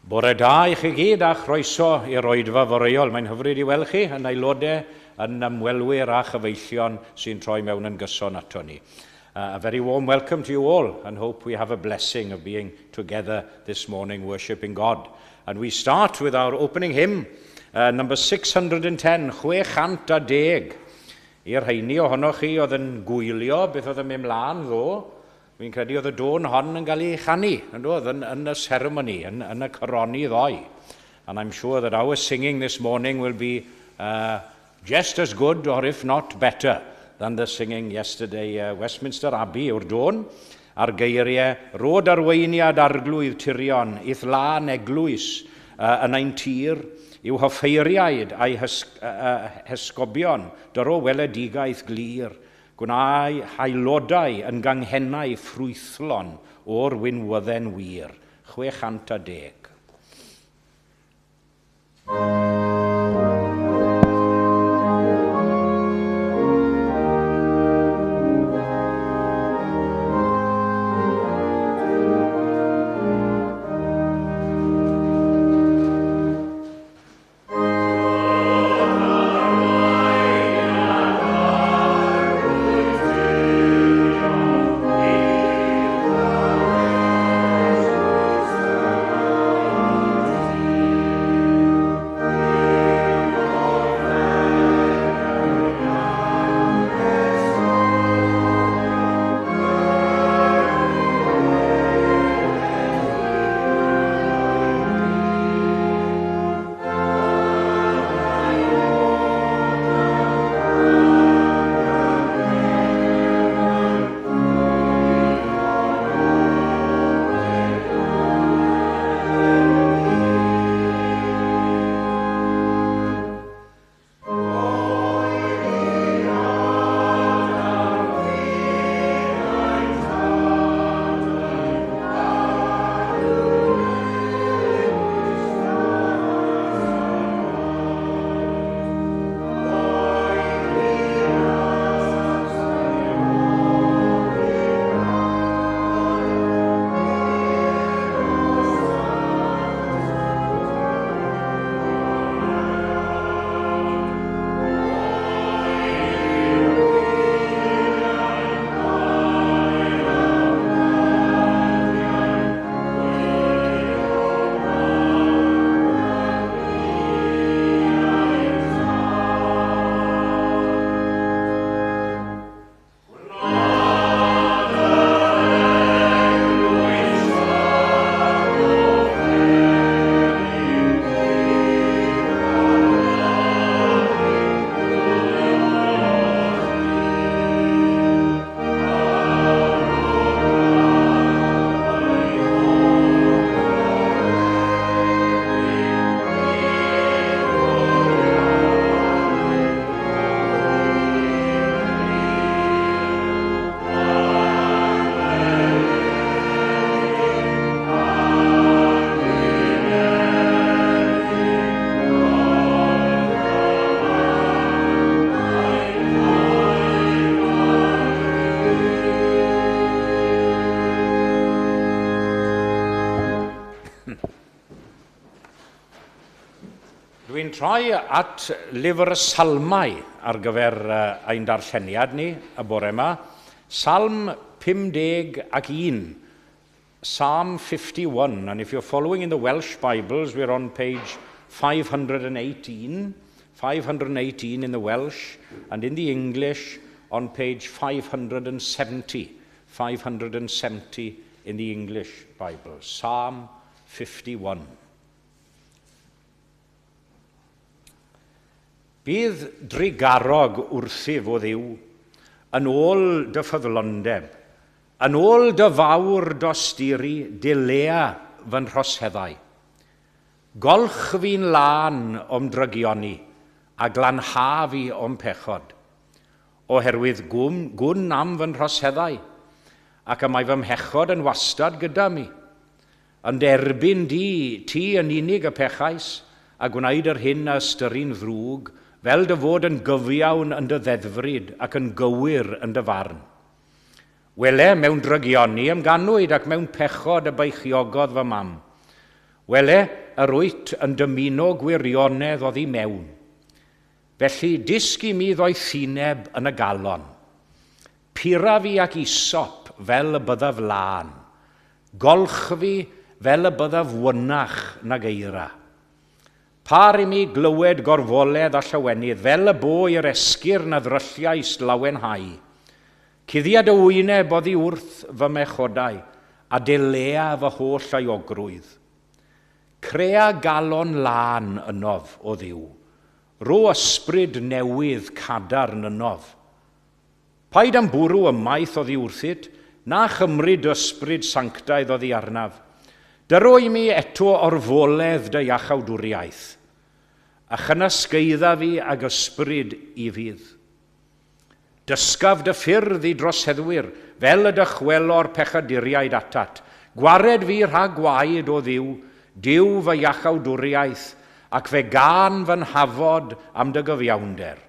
Bore da I chi gyd a chroeso i'r oedfa foreol. Mae'n hyfryd I weld chi yn aelodau yn ymwelwyr a chyfeillion sy'n troi mewn yn gyson ato ni. A very warm welcome to you all, and hope we have a blessing of being together this morning worshipping God. And we start with our opening hymn, number 610, 610. I'r rheini ohonoch chi oedd yn gwylio beth oedd yn mynd mlaen ddo, fi'n credu oedd y dôn hon yn cael ei chanu, yn y ceremony, yn y coroni ddoi. And I'm sure that our singing this morning will be just as good, or if not better, than the singing yesterday, Westminster Abbey o'r dôn, ar geiriau, rod arweiniad arglwydd tirion, ithlan eglwys yn ein tir, yw hoffeiriaid a'i hesgobion, dyr o weledigaeth glir, gwnau haelodau yn ganghennau ffrwythlon o'r wynwydden wir, 610. Dwi'n troi at lyfr y salmau ar gyfer ein darlleniad ni y bore yma. Salm 51, Psalm 51, and if you're following in the Welsh Bibles, we're on page 518 in the Welsh, and in the English on page 570 in the English Bible. Psalm 51. Bydd drigarog wrthif o ddiw, yn ôl dy ffyddlondeb, yn ôl dy fawr dosturi, dilea fy nhrosheddau. Golch fi'n lan o'm drygioni, a glanha fi o'm pechod, oherwydd gwn am fy nhrosheddau, ac y mae fy mhechod yn wastad gyda mi. Yn derbyn ti yn unig y pechais, a gwneud yr hyn a ystyru'n ddrwg, fel dy fod yn gyfiawn yn dy ddeddfryd ac yn gywir yn dy farn. Wele mewn drygioni ymganwyd ac mewn pechod y beichiogodd fy mam. Wele yr wyt yn dymuno gwirionedd oddi mewn. Felly disg I mi ddoi thineb yn y galon. Pira fi ac isop fel y byddaf lan. Golch fi fel y byddaf wynach na geira. Par I mi glywed gorfoledd a llawenydd fel y bo i'r esgyr na ddrylliais lawenhau. Cuddiad y wyneb oddi wrth fy mechodau a delea fy holl aiogrwydd. Crea galon lan ynof o ddiw. Ro ysbryd newydd cadarn ynof. Paid am bwrw ymaith oddi wrthyd, na chymryd ysbryd sanctaidd oddi arnaf. Dyro I mi eto orfoledd dy iachawdwriaeth, a chynasgeidda fi ag ysbryd I fydd. Dysgaf dy ffyrdd I dros heddwyr, fel y dychwelo'r pechaduriaid atat. Gwared fi rhag gwaed o ddiw, diw fy iachawdwriaeth, ac fe gan fy nhafod am dy gyfiawnder.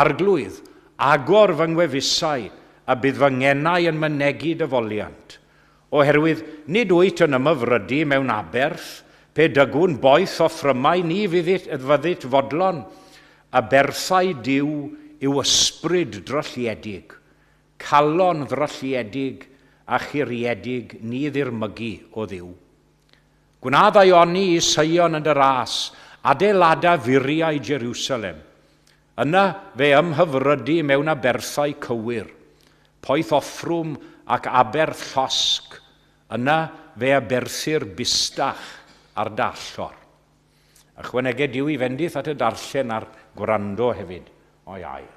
Arglwydd, agor fy ngwefusau, a bydd fy ngenau yn mynegu dy foliant. Oherwydd, nid wyt yn ymyfrydu mewn aberth, pe dygwn boeth o ffrymau ni fyddit fodlon, a berthau diw yw ysbryd drylliedig, calon ddrylliedig a chiriedig ni ddirmygu o ddiw. Gwnadd aioni I Sion yn y ras, adeilada furiau Jerusalem. Yna fe ymhyfrydu mewn aberthau cywir, poeth offrwm ac aberth llosg. Yna fe aberthir bustach ar dallor. Ychwanegau diw I fendith at y darllen ar gwrando hefyd o'i air.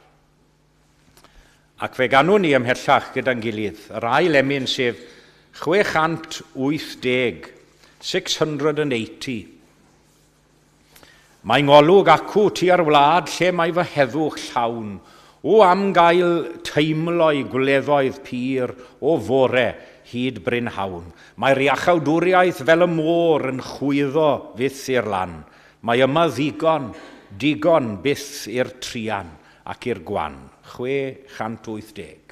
Ac fe ganwn ni ymhellach gyda'n gilydd, yr ail emyn sef 680, 680. Mae ngolwg acw tu ar wlad lle mae fy heddwch llawn, o am gael teimloi gwleddoedd pyr o fore hyd brynhawn. Mae'r iachawdwriaeth fel y môr yn chwyddo fyth i'r lan. Mae yma ddigon, digon byth i'r trian ac i'r gwan. 680.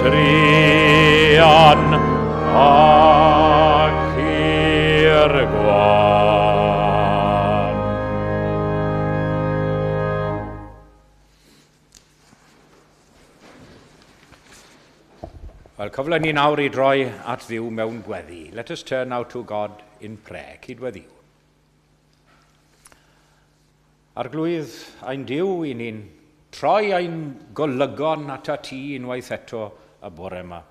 trian ac i'r gwan. Wel, cyfle ni nawr I droi at Dduw mewn gweddi. Let us turn now to God in prayer. Cydweddiw. Arglwydd ein Duw I ni'n troi ein golygon at a ti unwaith eto y bore yma.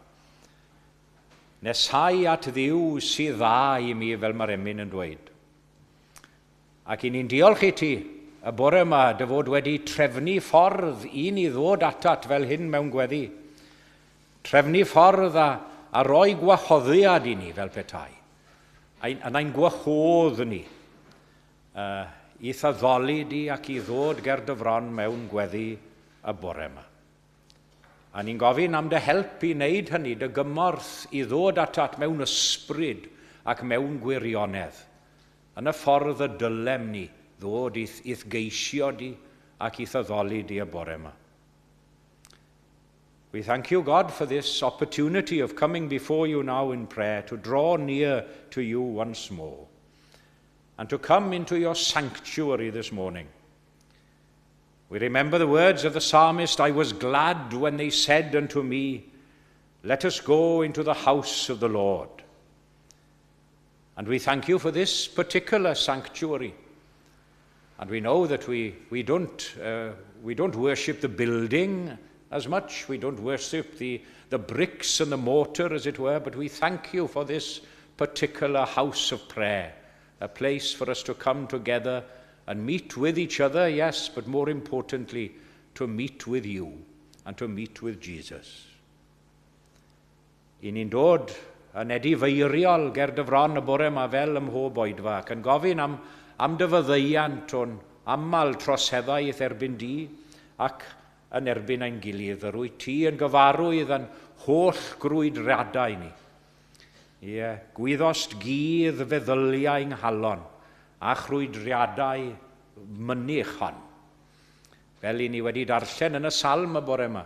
Nesau at Dduw sydd dda I mi fel mae'r emyn yn dweud. Ac I ni'n diolch I ti y bore yma dy fod wedi trefnu ffordd I ni ddod atat fel hyn mewn gweddi. Trefnu ffordd a roi gwahoddiad I ni fel petai. A'n ein gwahodd ni I thaddoli di ac I ddod ger dy fron mewn gweddi y bore yma. A ni'n gofyn am dy help I wneud hynny, dy gymorth I ddod atat mewn ysbryd ac mewn gwirionedd. Yn y ffordd y dylem ni ddod i'th geisio di ac I thaddoli di y bore yma. We thank you, God, for this opportunity of coming before you now in prayer, to draw near to you once more, and to come into your sanctuary this morning. We remember the words of the psalmist, I was glad when they said unto me, let us go into the house of the Lord. And we thank you for this particular sanctuary. And we know that we don't worship the building as much. We don't worship the bricks and the mortar, as it were, but we thank you for this particular house of prayer, a place for us to come together and meet with each other, yes, but more importantly, to meet with you and to meet with Jesus. I ni'n dod yn edifeiriol ger dy fron y bore yma fel ym mhob oedfa, ac yn gofyn am dy fyddeiant o'n aml troseddaeth erbyn di ac yn erbyn ein gilydd, yr wyt ti yn gyfarwydd yn holl grwydradau ni. Ie, gwyddost gydd feddyliau nghalon a chrwydriadau mynych hon. Fel I ni wedi darllen yn y salm y bore yma,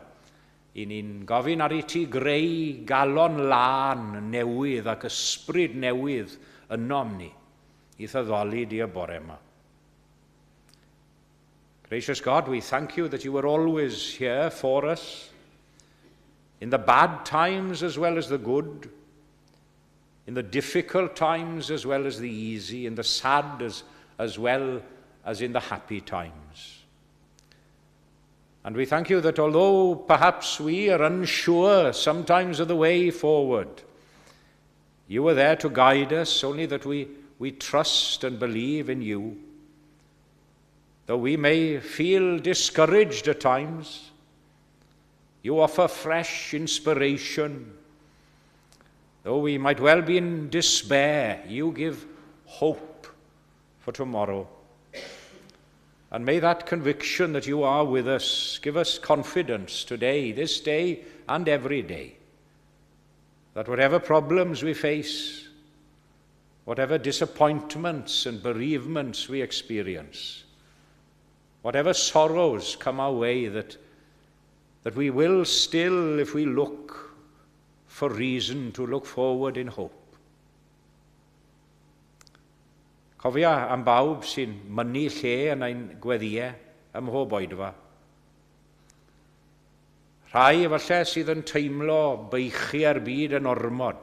I ni'n gofyn ar I ti greu galon lan newydd ac ysbryd newydd ynom ni I thaddoli di y bore yma. Gracious God, we thank you that you are always here for us, in the bad times as well as the good, in the difficult times as well as the easy, in the sad as well as in the happy times. And we thank you that although perhaps we are unsure sometimes of the way forward, you are there to guide us, only that we trust and believe in you. Though we may feel discouraged at times, you offer fresh inspiration. Though we might well be in despair, you give hope for tomorrow. And may that conviction that you are with us give us confidence today, this day, and every day, that whatever problems we face, whatever disappointments and bereavements we experience, whatever sorrows come our way, that we will still, if we look for reason, to look forward in hope. Cofia am bawb sy'n mynnu lle yn ein gweddiau ym mhob oedfa. Rhai efallai sydd yn teimlo beichi ar byd yn ormod.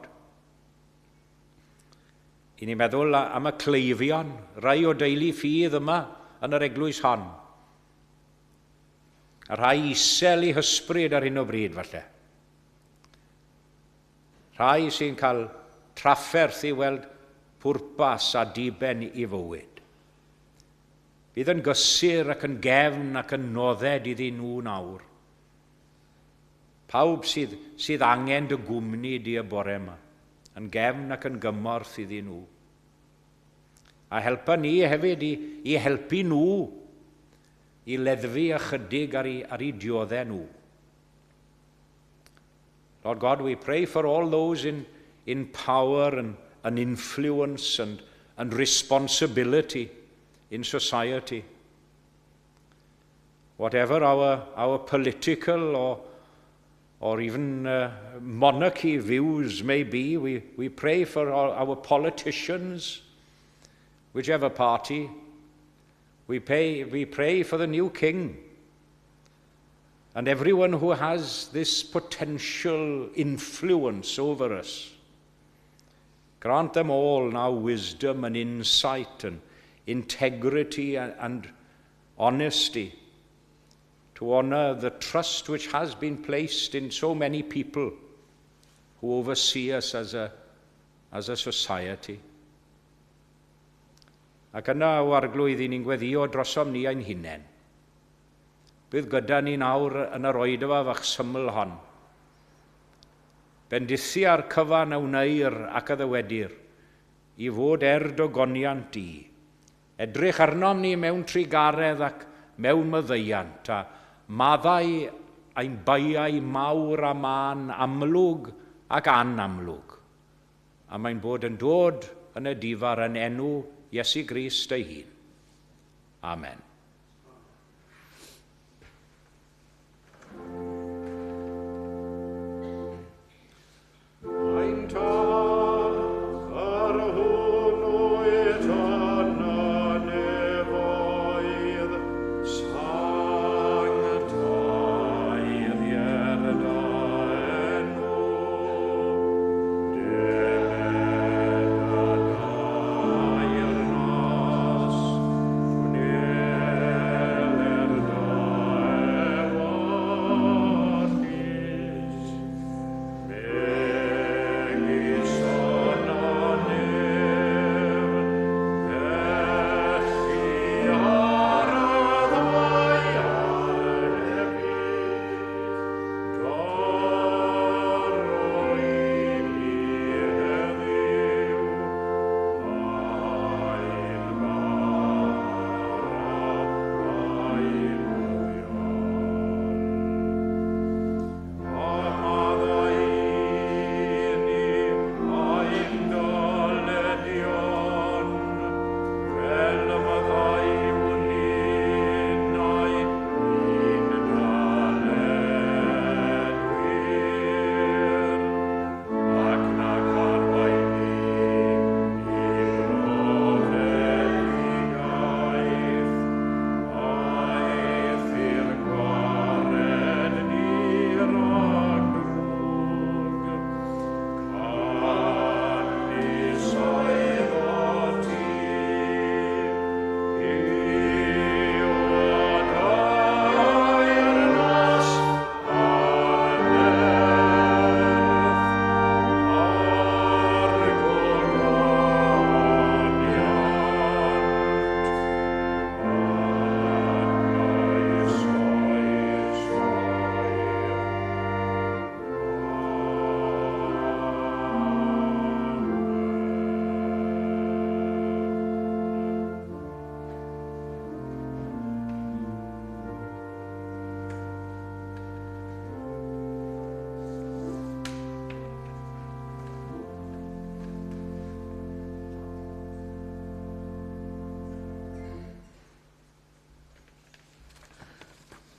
I ni'n meddwl am y cleifion, rai o deulu ffydd yma yn yr eglwys hon. A rhai isel I hysbryd ar hyn o bryd, falle. Rhai sy'n cael trafferth I weld pwrpas a diben I fywyd. Bydd yn gysur ac yn gefn ac yn nodded iddyn nhw nawr. Pawb sydd angen dy gwmni di y bore yma, yn gefn ac yn gymorth iddyn nhw. A helpa ni hefyd I helpu nhw I leddfu ychydig ar I dioddau nhw. Lord God, we pray for all those in power and influence and responsibility in society. Whatever our political or even monarchy views may be. We pray for our politicians, whichever party. We pray for the new king and everyone who has this potential influence over us. Grant them all now wisdom and insight and integrity and honesty to honor the trust which has been placed in so many people who oversee us as a society. Ac yna o arglwydd i ni'n gweddio drosom ni ein hunain. Bydd gyda ni nawr yn yr oedfa fach syml hon. Bendithi ar cyfan awneir ac addewedir i fod dogoniant di. Edrych arnom ni mewn trigaredd ac mewn myddeiant a maddau ein baiau mawr a man amlwg ac anamlwg. A mae'n bod yn dod yn y difar yn enw Iesu Grist ei hun. Amen.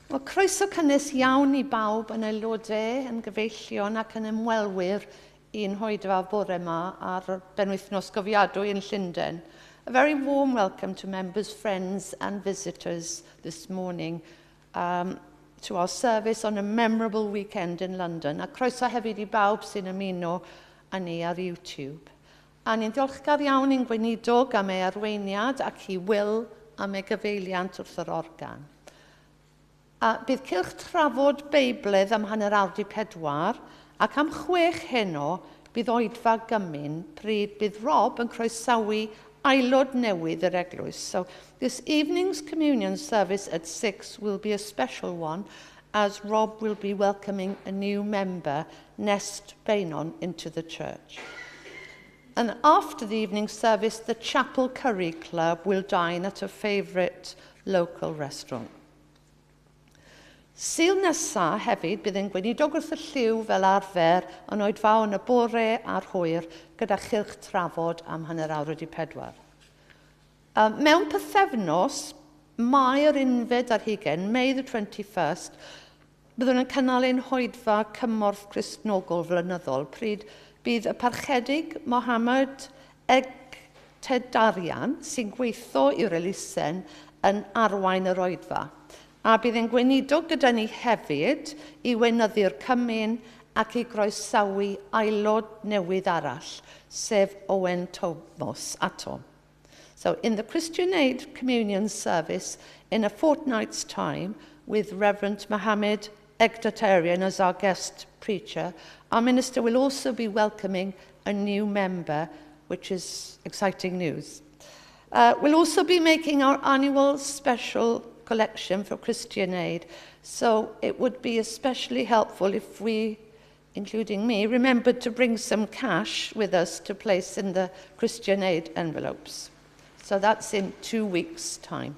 Wel, croeso cynnes iawn i bawb yn aelodau, yn gyfeillion ac yn ymwelwyr i'n hoedfa bore yma ar benwythnos gofiadwy yn Llundain. A very warm welcome to members, friends and visitors this morning to our service on a memorable weekend in London. A croeso hefyd i bawb sy'n ymuno â ni ar YouTube. A ni'n diolchgar iawn i'n gweinidog am ei arweiniad ac i Will am ei gyfeiliant wrth yr organ. Bydd cylch trafod Beibledd am hanner awr 4 ac am 6 heno bydd oedfa gymyn pryd bydd Rob yn croesawu aelod newydd yr eglwys. So this evening's communion service at 6 will be a special one as Rob will be welcoming a new member, Nest Bainon, into the church. And after the evening service, the Chapel Curry Club will dine at a favourite local restaurant. Sul nesa hefyd bydd yn gweinidog wrth y lliw fel arfer yn oedfaw yn y bore a'r hwyr gyda chylch trafod am hanner awr 4. Mewn pythefnos, Mai yr unfed ar 20, May the 21st, byddwn yn cynnal ein hoedfa cymorth Cristnogol flynyddol, pryd bydd y parchedig Mohammed Egtedarian sy'n gweithio i'r elusen yn arwain yr oedfa. A bydd e'n gweinidog gyda ni hefyd i weinyddu'r cymyn ac i groesawu aelod newydd arall, sef Owen Thomas Atom. So in the Christian Aid Communion service in a fortnight's time, with Reverend Mohammed Egtedarian as our guest preacher, our minister will also be welcoming a new member, which is exciting news. We'll also be making our annual special collection for Christian Aid, so it would be especially helpful if we, including me, remembered to bring some cash with us to place in the Christian Aid envelopes. So that's in 2 weeks' time.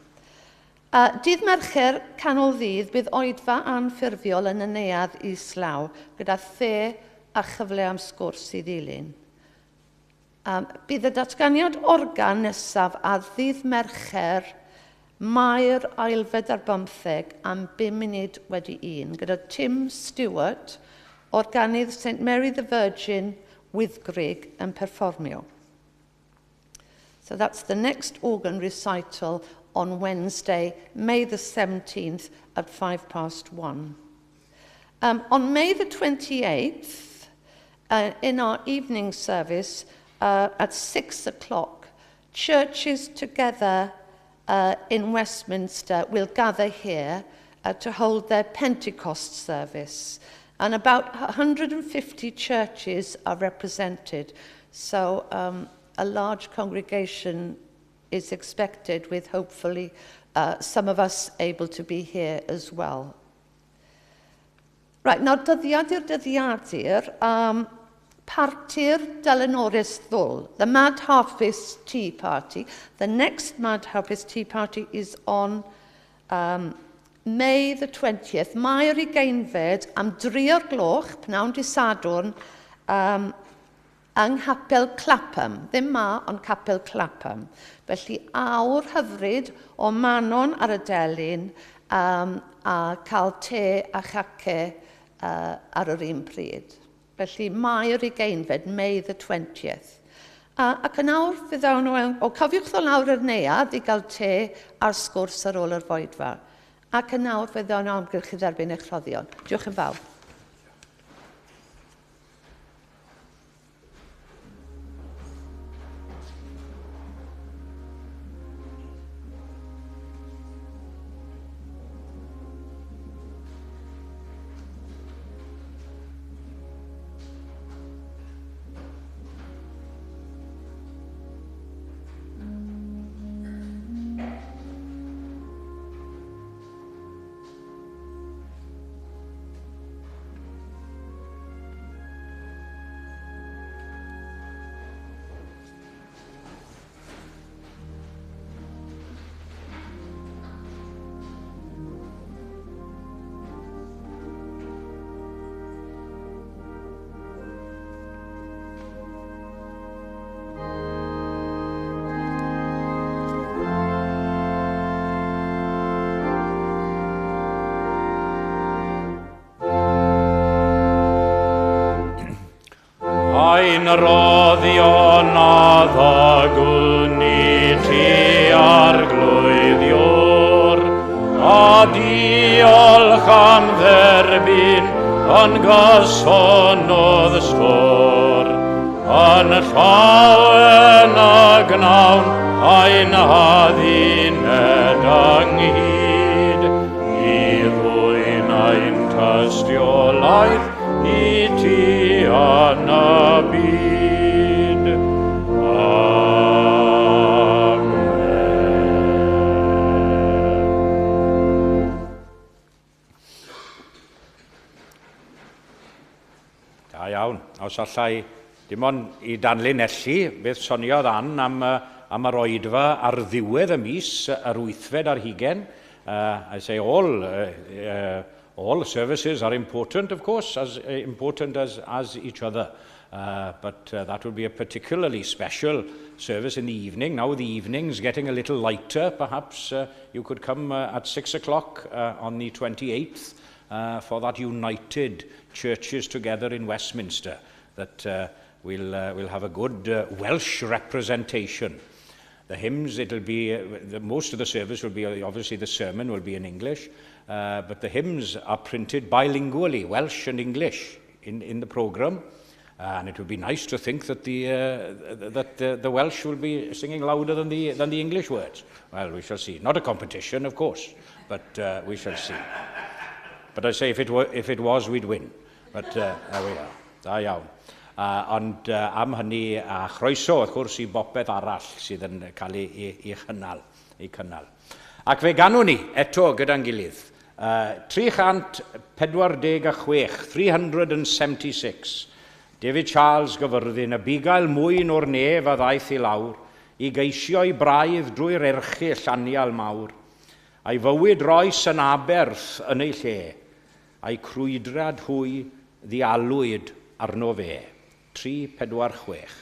Dydd Mercher canol ddydd bydd oedfa anffurfiol yn y neuadd islaw gyda the a chyfle am sgwrs i ddilyn. Bydd y datganiad organ nesaf a ddydd Mercher Mair ailfed ar 15 am 5 munud wedi 1 gyda Tim Stewart, organydd St Mary the Virgin Wyddgrug yn perfformio. So that's the next organ recital on Wednesday, May the 17th at 1:05. On May the 28th, in our evening service at 6 o'clock, churches together in Westminster will gather here to hold their Pentecost service. And about 150 churches are represented. So a large congregation is expected, with hopefully some of us able to be here as well. Right, now dyddiadur, Partir Delanoris Ddwl, the Mad Harvest Tea Party. The next Mad Harvest Tea Party is on May the 20th. Mae'r ugeinfed am 3 gloch, pnawn dy Sadwrn, yng Nghapel Clapham. Ddim ma, ond Capel Clapham. Felly awr hyfryd o Manon ar y delyn a cael te a chace ar yr un pryd. Felly mae'r ugeinfed, May the 20th. Ac yn awr fydd awn o cofiwch ddol nawr yr neuadd i gael te a'r sgwrs ar ôl yr foedfa. Ac yn awr fydd awn o amgylch i dderbyn eich rhoddion. Diolch yn fawr. Roddion a ddagwn i ti arglwyddiwr, a diolch am dderbyn yn gysonodd stor, yn llawen a gnawn a'n adduned ynghyd, i ddwy'n ein tystiolaeth i ti yn y byd. Da iawn, os allai dim ond i danlun elli, beth soniodd am yr oedfa ar ddiwedd y mis, yr 8fed ar 20. I say all services are important, of course, as important as each other. But that would be a particularly special service in the evening. Now the evening's getting a little lighter. Perhaps you could come at 6 o'clock on the 28th for that united churches together in Westminster, that we'll have a good Welsh representation. The hymns, it'll be, most of the service will be, obviously the sermon will be in English, but the hymns are printed bilingually, Welsh and English, in the programme. And it would be nice to think that the Welsh will be singing louder than the English words. Well, we shall see. Not a competition, of course, but we shall see. But I say, if it was, we'd win. But there we are. Da iawn. Ond am hynny, a chroeso, wrth gwrs, I bopeth arall sydd yn cael ei chynnal. Ac fe ganwn ni eto gyda'n gilydd. 376. David Charles gyfyrddin, y bugail mwyn o'r nef a ddaeth I lawr, I geisio I braidd drwy'r erchyll anial mawr, a'i fywyd roes yn aberth yn ei lle, a'i crwydrad hwy ddialwyd arno fe. 346.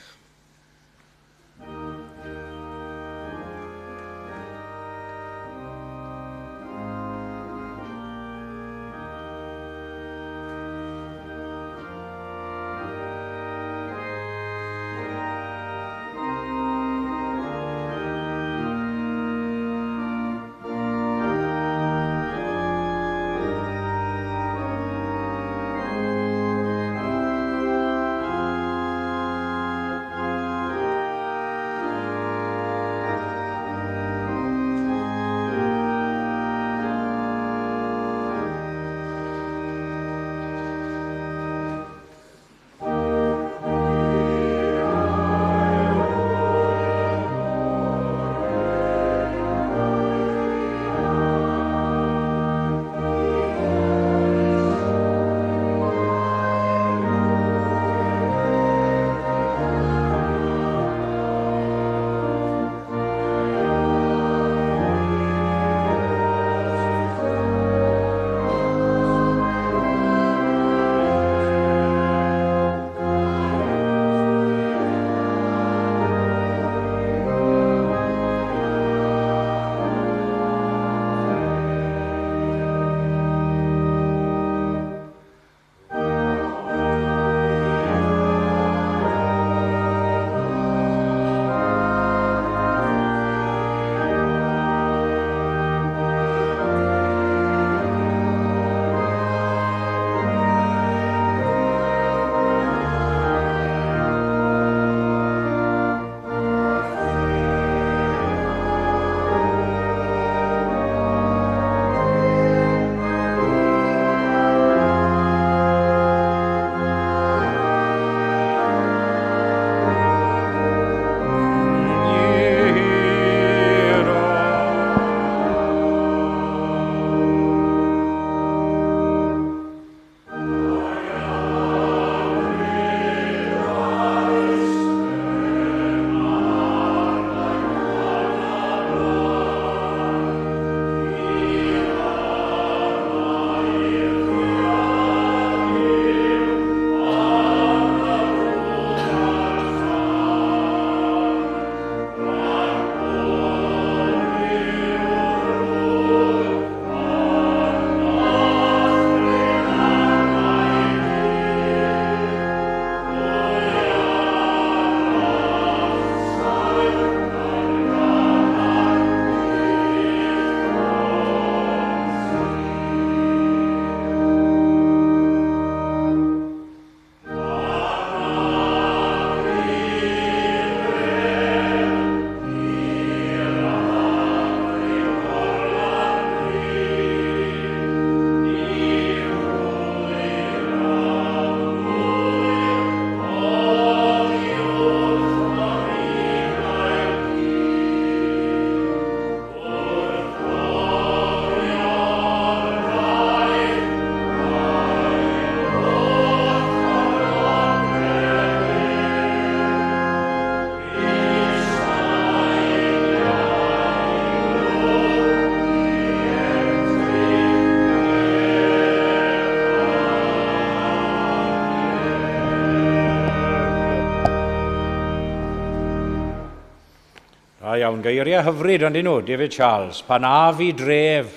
Iawn, geiriau hyfryd ond nhw, David Charles. Pan a fi dref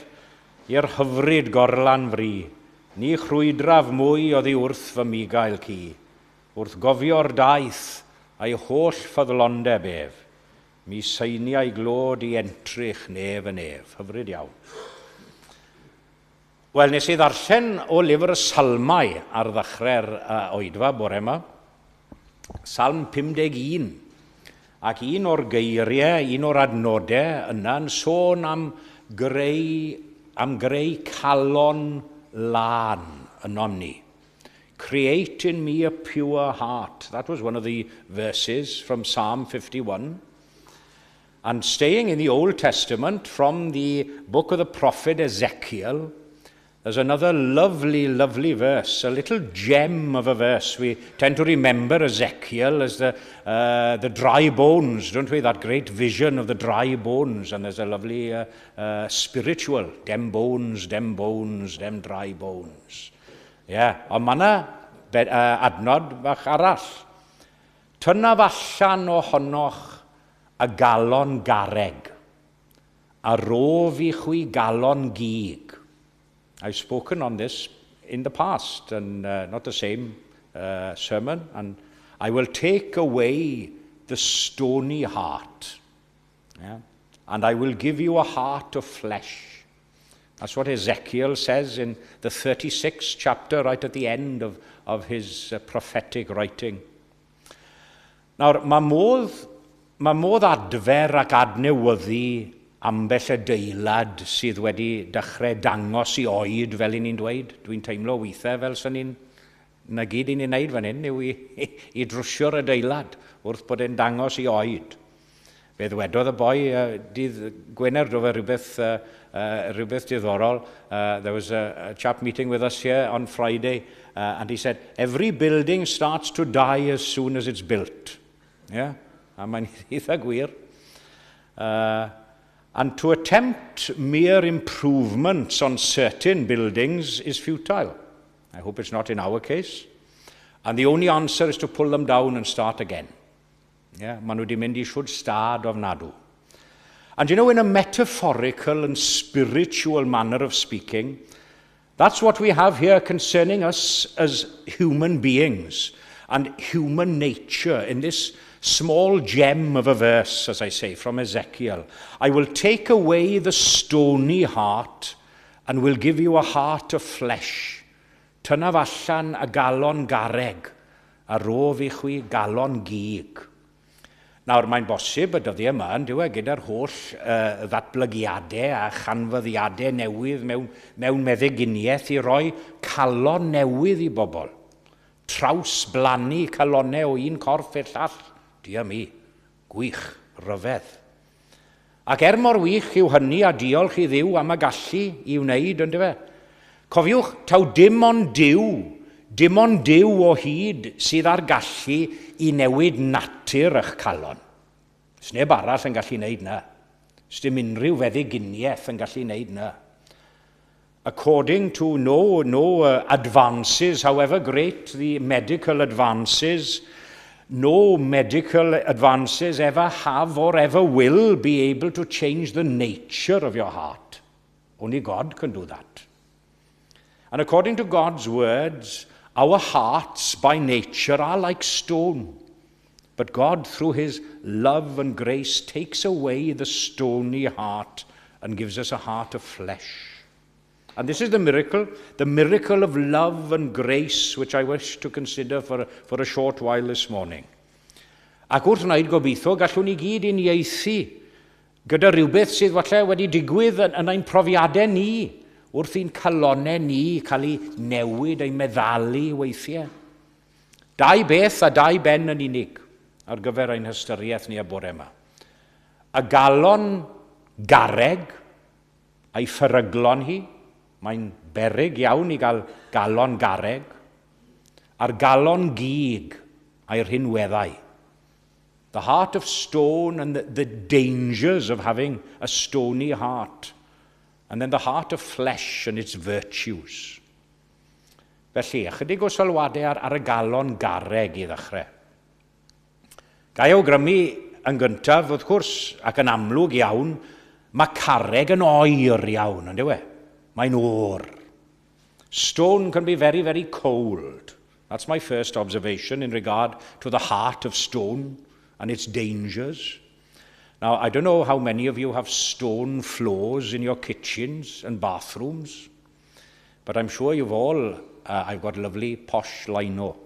i'r hyfryd gorlan fri, Ni chrwydraf mwy oddi wrth fy migael ci, wrth gofio'r daith a'i holl ffyddlondeb ef. Mi seiniau glod i entrych nef yn ef. Hyfryd iawn. Wel, nes I ddarllen o lyfr y Salmau ar ddechrau'r oedfa bore yma. Salm 51. Ac un o'r geiriau, un o'r adnodau yna'n sôn am greu calon lan ynom ni. Create in me a pure heart. That was one of the verses from Psalm 51. And staying in the Old Testament, from the book of the prophet Ezekiel, there's another lovely, lovely verse, a little gem of a verse. We tend to remember Ezekiel as the dry bones, don't we? That great vision of the dry bones. And there's a lovely spiritual, dem bones, dem dry bones. Yeah, ond mae yna adnod bach arall. Tynnaf allan ohonoch a galon gareg, a rof I chwi galon gig. I've spoken on this in the past, and not the same sermon. And I will take away the stony heart, and I will give you a heart of flesh. That's what Ezekiel says in the 36th chapter, right at the end of his prophetic writing. Nawr, mae modd adfer ac adnewyddu ambell adeilad sydd wedi dechrau dangos I oed fel I ni'n dweud. Dwi'n teimlo weithiau fel sy'n ni'n na gyd I ni'n neud fan hyn yw I drwsio'r adeilad wrth bod e'n dangos I oed. Fe ddwedodd y boi dydd Gwener do fe rhywbeth diddorol. There was a chap meeting with us here on Friday and he said, every building starts to die as soon as it's built. Yeah? A mae'n eitha gwir. And to attempt mere improvements on certain buildings is futile. I hope it's not in our case. And the only answer is to pull them down and start again. Yeah, maen nhw wedi mynd I siwd stad ofnadw. And you know, in a metaphorical and spiritual manner of speaking, that's what we have here concerning us as human beings and human nature in this small gem of a verse, as I say, from Ezekiel. I will take away the stony heart and will give you a heart of flesh. Tynnaf allan a galon gareg, a rof I chwi galon gig. Nawr, mae'n bosib y dyddiau yma yn dyw gyda'r holl ddatblygiadau a chanfyddiadau newydd mewn meddyginiaeth I roi calon newydd I bobl. Traws blannu calonau o un corff i'r llall. Dia mi, gwych, ryfedd. Ac mor wych yw hynny a diolch I Dduw am y gallu I wneud, ynddo fe. Cofiwch, taw dim ond Duw o hyd sydd ar gallu I newid natur eich calon. Sneb arall yn gallu wneud na. Sdim unrhyw feddyginiaeth yn gallu wneud na. According to no advances, however great the medical advances, no medical advances ever have or ever will be able to change the nature of your heart. Only God can do that. And according to God's words, our hearts by nature are like stone. But God, through his love and grace, takes away the stony heart and gives us a heart of flesh. And this is the miracle of love and grace, which I wish to consider for a short while this morning. Ac wrth wneud gobeithio, gallwn ni gyd uniaethu gyda rhywbeth sydd falle wedi digwydd yn ein profiadau ni, wrth i'n calonau ni cael ei newid, ei meddalu weithiau. Dau beth a dau ben yn unig ar gyfer ein hystyriaeth ni y bore yma. A galon gareg a'i pheryglon hi, mae'n beryg iawn I gael galon gareg, a'r galon gig a'i rhinweddau. The heart of stone and the dangers of having a stony heart, and then the heart of flesh and its virtues. Felly, ychydig o sylwadau ar y galon gareg I ddechrau. Gai awgrymu yn gyntaf, wrth gwrs, ac yn amlwg iawn, mae carreg yn oer iawn, ynddo e? Mae'n o'r. Stone can be very, very cold. That's my first observation in regard to the heart of stone and its dangers. Now, I don't know how many of you have stone floors in your kitchens and bathrooms, but I'm sure you've all, I've got lovely posh lino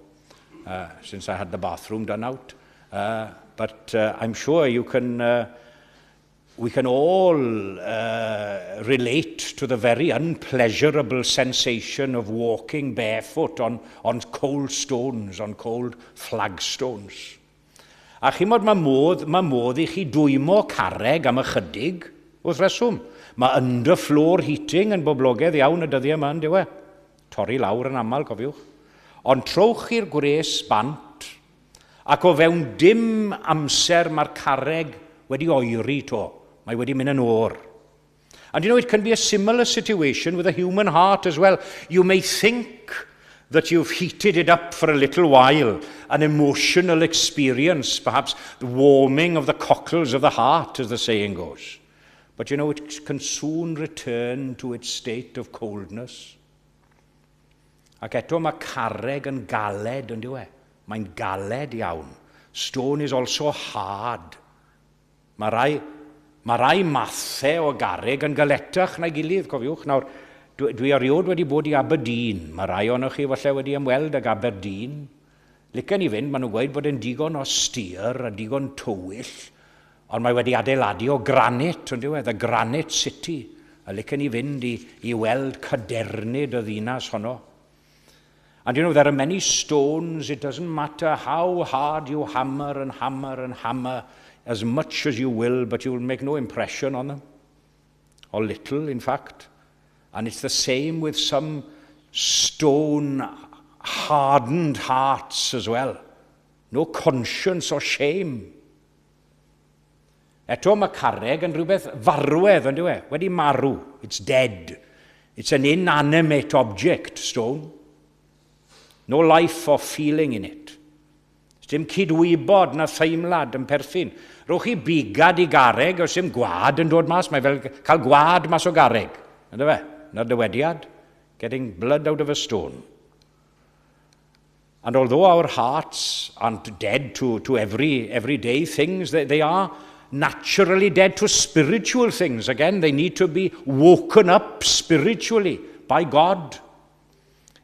since I had the bathroom done out. But I'm sure you can, we can all relate to the very unpleasurable sensation of walking barefoot on cold stones, on cold flagstones. A chi mod, mae modd I chi dwymo carreg am ychydig, wrth reswm. Mae underfloor heating yn boblogaidd iawn y dyddiau yma yn diwe. Torri lawr yn aml, cofiwch. Ond trowch i'r gwres bant, ac o fewn dim amser mae'r carreg wedi oeri to. Mae wedi mynd yn o'r. And you know, it can be a similar situation with a human heart as well. You may think that you've heated it up for a little while, an emotional experience, perhaps the warming of the cockles of the heart, as the saying goes. But you know, it can soon return to its state of coldness. Ac eto mae carreg yn galed, yn diwe. Mae'n galed iawn. Stone is also hard. Mae rai mathau o garreg yn galetach na'i gilydd, cofiwch. Nawr, dwi eriod wedi bod I Aberdeen. Mae rai o'ch chi falle wedi ymweld ag Aberdeen. Licen I fynd, maen nhw'n gweud bod e'n digon o stir a digon tywyll, ond mae wedi adeiladu o granit, yn diwedd, the Granite City. A licen I fynd I weld cadernid y ddinas honno. And you know, there are many stones, it doesn't matter how hard you hammer and hammer and hammer, as much as you will, but you will make no impression on them. Or little, in fact. And it's the same with some stone-hardened hearts as well. No conscience or shame. Eto mae carreg yn rhywbeth farwedd, yn diwe? Wedi marw. It's dead. It's an inanimate object, stone. No life or feeling in it. Dim cydwybod na theimlad yn perthyn. Rwch chi bigad I garreg, os dim gwad yn dod mas, mae fel cael gwad mas o garreg. Ynddo fe? Na'r dywediad. Getting blood out of a stone. And although our hearts aren't dead to everyday things, they are naturally dead to spiritual things. Again, they need to be woken up spiritually by God.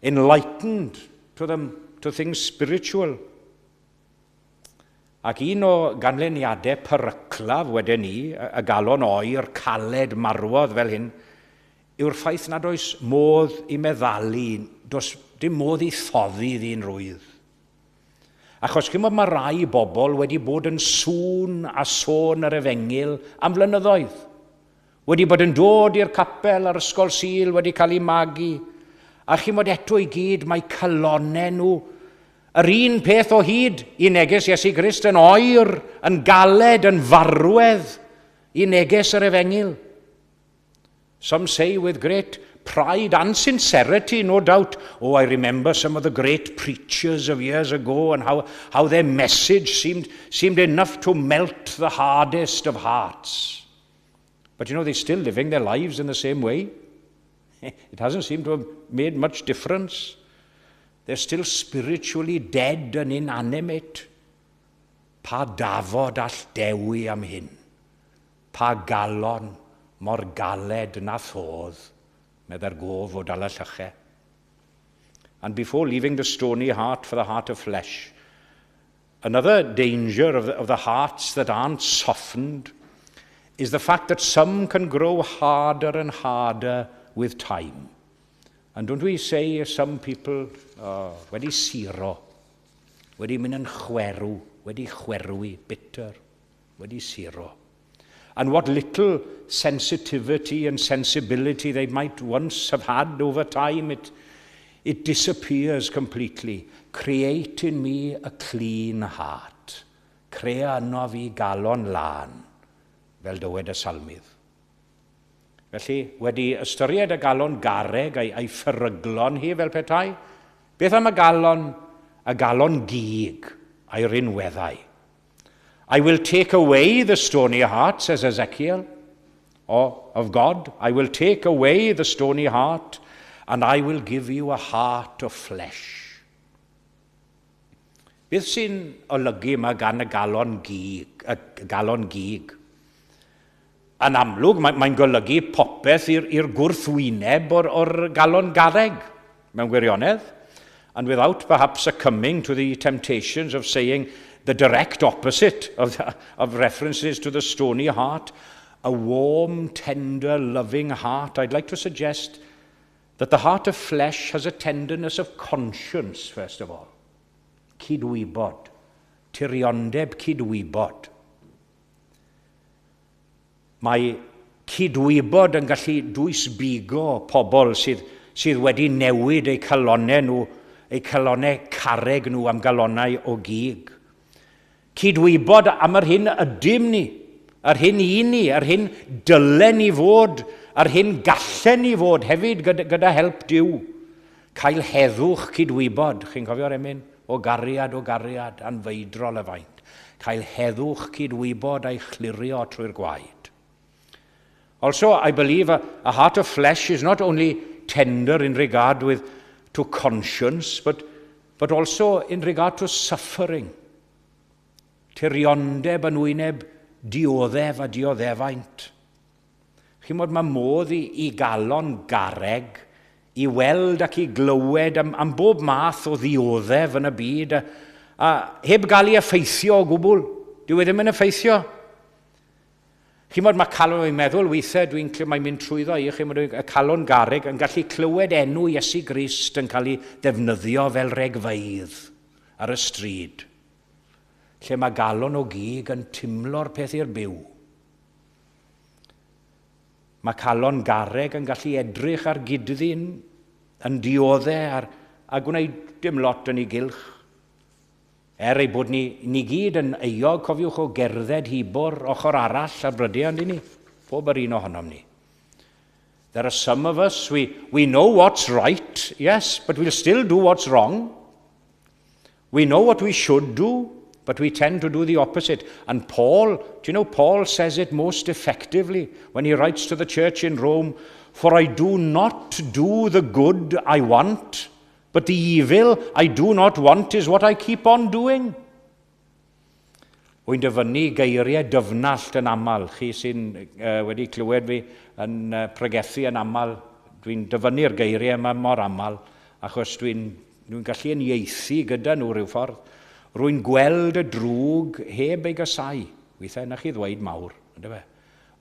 Enlightened to things spiritual. Ac un o ganlyniadau peryclaf wedyn ni, y galon oer caled marwodd fel hyn, yw'r ffaith nad oes modd I meddalu, does dim modd I ddoddi ddyn rwydd. Achos chymod mae rai bobl wedi bod yn sŵn a sôn ar Efengil am flynyddoedd. Wedi bod yn dod i'r capel ar ysgol Sul, wedi cael I magu. A chymod eto I gyd mae calonau nhw, yr un peth o hyd I neges Iesu Grist yn oer, yn galed, yn farwedd I neges yr Efengil. Some say with great pride and sincerity, no doubt, oh, I remember some of the great preachers of years ago and how their message seemed enough to melt the hardest of hearts. But you know, they're still living their lives in the same way. It hasn't seemed to have made much difference. They're still spiritually dead and inanimate. Pa dafod all dewi am hyn. Pa galon mor galed na thodd, medda'r gof o dal y llyche. And before leaving the stony heart for the heart of flesh, another danger of the hearts that aren't softened is the fact that some can grow harder and harder with time. And don't we say some people, wedi siro, wedi mynd yn chwerw, wedi chwerwi, bitter, wedi siro. And what little sensitivity and sensibility they might once have had over time, it disappears completely. Create in me a clean heart. Crea yno fi galon lan, fel dywed y salmydd. Felly, wedi ystyried y galon garreg a'i ffyryglon hi fel petai, beth am y galon gig a'i rinweddau? I will take away the stony heart, says Ezekiel, of God. I will take away the stony heart, and I will give you a heart of flesh. Beth sy'n olygu yma gan y galon gig? Yn amlwg, mae'n golygu popeth i'r gwrthwyneb o'r galon garreg, mewn gwirionedd. And without perhaps succumbing to the temptations of saying the direct opposite of references to the stony heart, a warm, tender, loving heart, I'd like to suggest that the heart of flesh has a tenderness of conscience, first of all. Cydwybod. Tirioneb cydwybod. Mae cydwybod yn gallu dwysbigo pobl sydd wedi newid eu calonau nhw, eu calonau carreg nhw am galonau o gig. Cydwybod am yr hyn ydym ni, yr hyn un ni, yr hyn dylen ni fod, yr hyn gallen ni fod hefyd gyda help Duw. Cael heddwch cydwybod, chi'n cofio'r emyn? O gariad, anfeidrol y faint. Cael heddwch cydwybod a'i chlirio trwy'r gwaed. Also, I believe a heart of flesh is not only tender in regard to conscience, but also in regard to suffering. Tirioneb yn wyneb dioddef a dioddefaint. Chi'n modd mae modd i galon garreg, i weld ac i glywed am bob math o ddioddef yn y byd, a heb gael ei effeithio o gwbl. Dyw e ddim yn effeithio. Chi'n modd mae calon o'i meddwl weithiau, dwi'n clywed mae'n mynd trwyddo i, chi'n modd y calon garreg yn gallu clywed enw Iesu Grist yn cael ei ddefnyddio fel regfeidd ar y stryd, lle mae galon o gig yn timlo'r peth i'r byw. Mae calon garreg yn gallu edrych ar gydddyn yn dioddau a gwneud dim lot yn ei gylch. Ei bod ni gyd yn eog, cofiwch o gerdded hibor ochr arall a brydiau yn ni, pob yr un ohonom ni. There are some of us, we know what's right, yes, but we'll still do what's wrong. We know what we should do, but we tend to do the opposite. And Paul, do you know, Paul says it most effectively when he writes to the church in Rome, "For I do not do the good I want, but the evil I do not want is what I keep on doing." Wy'n dyfynnu geiriau dyfnallt yn aml. Chi sy'n wedi clywed fi yn pregethu yn aml, dwi'n dyfynnu'r geiriau yma mor aml, achos dwi'n gallu unieithu gyda nhw rhyw ffordd. Rwy'n gweld y drwg heb ei gysau. Weithiau na chi ddweud mawr.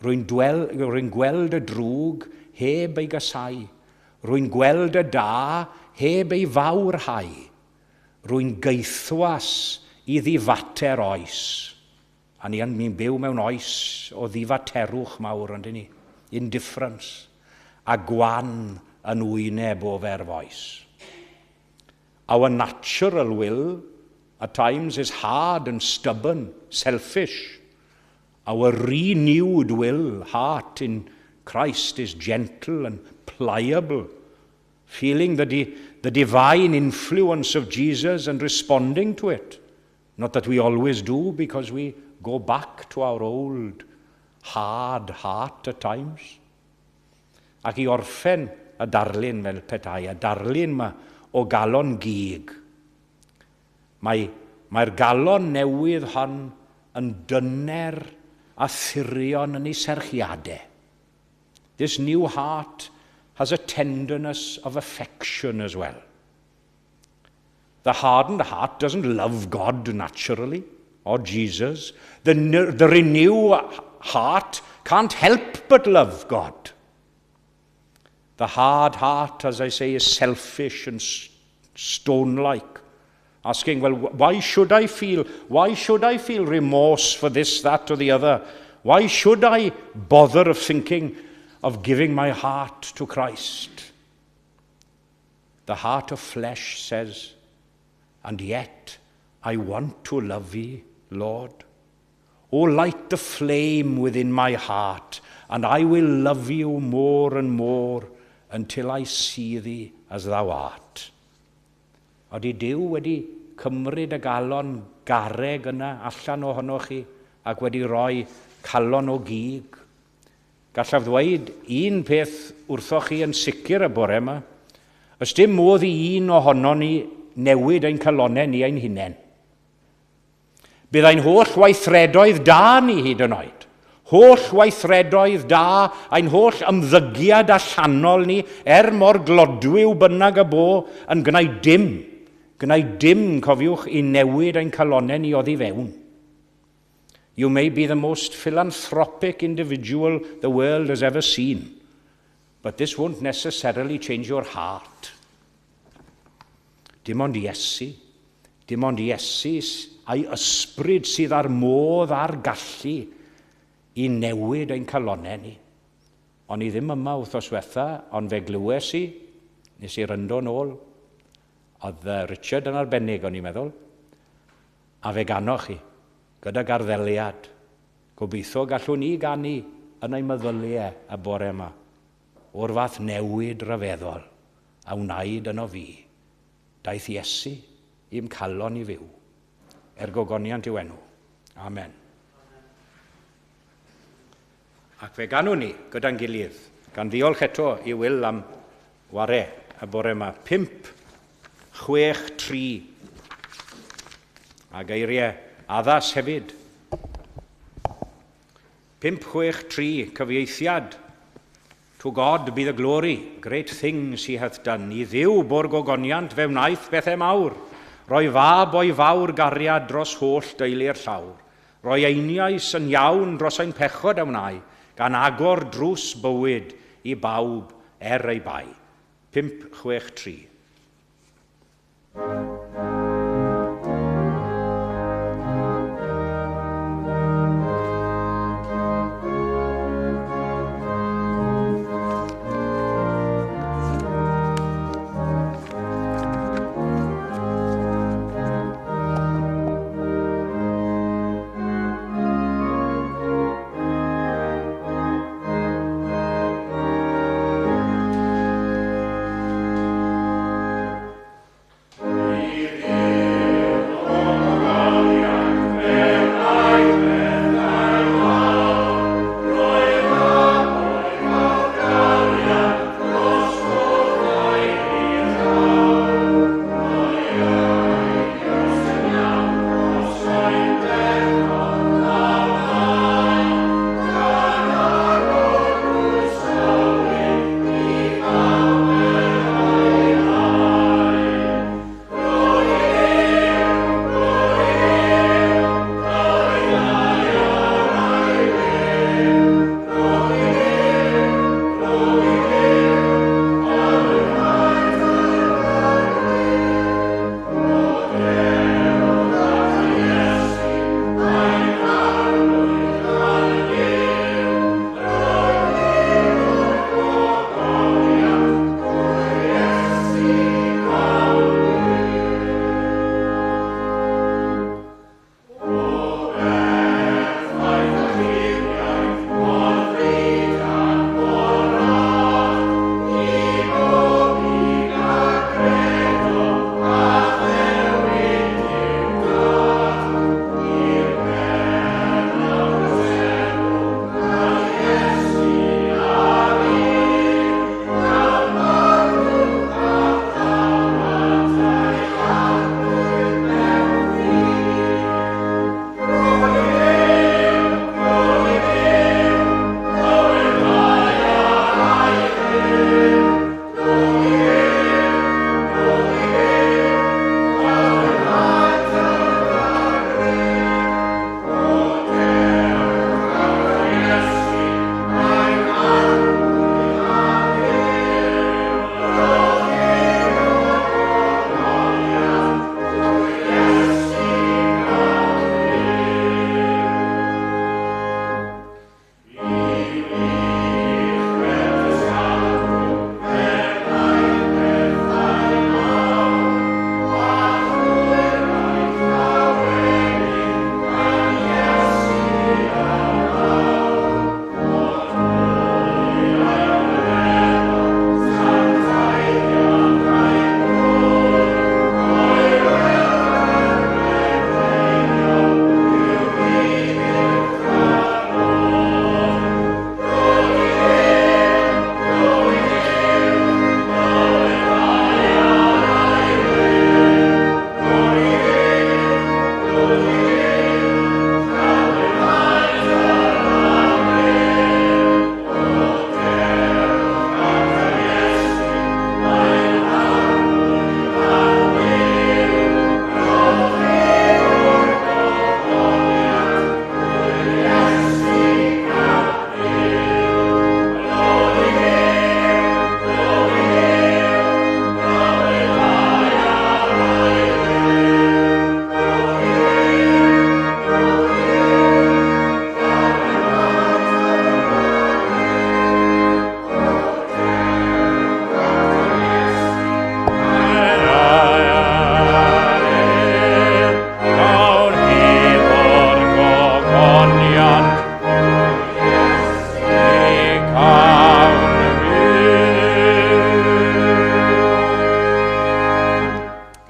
Rwy'n gweld y drwg heb ei gysau. Rwy'n gweld y da heb ei fawrhau. Rwy'n geithwas i ddifater oes. A ni'n byw mewn oes o ddifaterwch mawr, yndyn ni. Indifference. A gwan yn wyneb o ferfoes. Our natural will at times is hard and stubborn, selfish. Our renewed will, heart in Christ, is gentle and pliable, feeling the divine influence of Jesus and responding to it. Not that we always do, because we go back to our old hard heart at times. Ac I orffen y darlun fel petai, y darlun yma o galon gig. Mae'r galon newydd hon yn dyner a thirion yn ei serchiadau. This new heart has a tenderness of affection as well. The hardened heart doesn't love God naturally, or Jesus. The renewed heart can't help but love God. The hard heart, as I say, is selfish and stone-like, asking, well, why should I feel remorse for this, that, or the other? Why should I bother of thinking of giving my heart to Christ? The heart of flesh says, and yet I want to love thee, Lord. Oh, light the flame within my heart, and I will love you more and more until I see thee as thou art. Ydy Duw wedi cymryd y galon garreg yna allan ohonoch chi ac wedi rhoi calon o gig. Gallaf ddweud un peth wrthoch chi yn sicr y bore yma, Ys dim modd i un ohono ni newid ein calonau ni ein hunain. Bydd ein holl weithredoedd da ni hyd yn oed. Holl weithredoedd da, ein holl ymddygiad allanol ni, mor glodwyw bynnag y bo, yn gwneud dim, cofiwch, i newid ein calonau ni oddi fewn. You may be the most philanthropic individual the world has ever seen, but this won't necessarily change your heart. Dim ond Iesu a'i ysbryd sydd ar modd a'r gallu i newid ein calonau ni. Ond i ddim yma wythnos diwetha, ond fe glywes i, nes i ryndo nôl, oedd Richard yn arbennig o'n i'n meddwl, a fe ganoch chi, gyda garddeliad, gobeithio gallwn ni ganu yn ei meddyliau y bore yma, o'r fath newid rhyfeddol a wnaed yno fi. Daeth Iesu i'm calon i fyw. Gogoniant i'w enw. Amen. Ac fe ganwn ni gyda'n gilydd, gan ddiolch eto i Wil am ware y bore yma. 5-6-3. A geiriau addas hefyd. 5-6-3, cyfieithiad. To God be the glory, great things he hath done. I ddiw bo'r gogoniant fe wnaeth bethau mawr. Roi fab o'i fawr gariad dros holl deulu'r llawr. Roi einiais yn iawn dros ein pechod a wnau, gan agor drws bywyd i bawb ei bai. 5-6-3.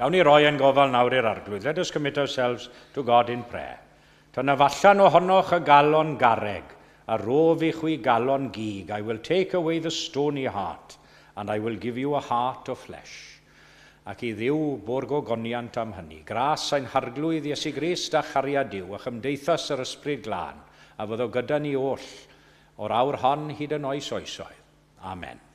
Gawn ni roi yn gofal nawr i'r arglwydd. Let us commit ourselves to God in prayer. Tyna fallan ohonoch y galon garreg, a rof i chwi galon gig. I will take away the stony heart, and I will give you a heart of flesh. Ac i ddiw borgogoniant am hynny. Gras ein harglwydd Iesu Grist a chariad Dyw, a chymdeithas yr ysbryd glân, a fyddo gyda ni oll, o'r awr hon hyd yn oes oesoedd. Amen.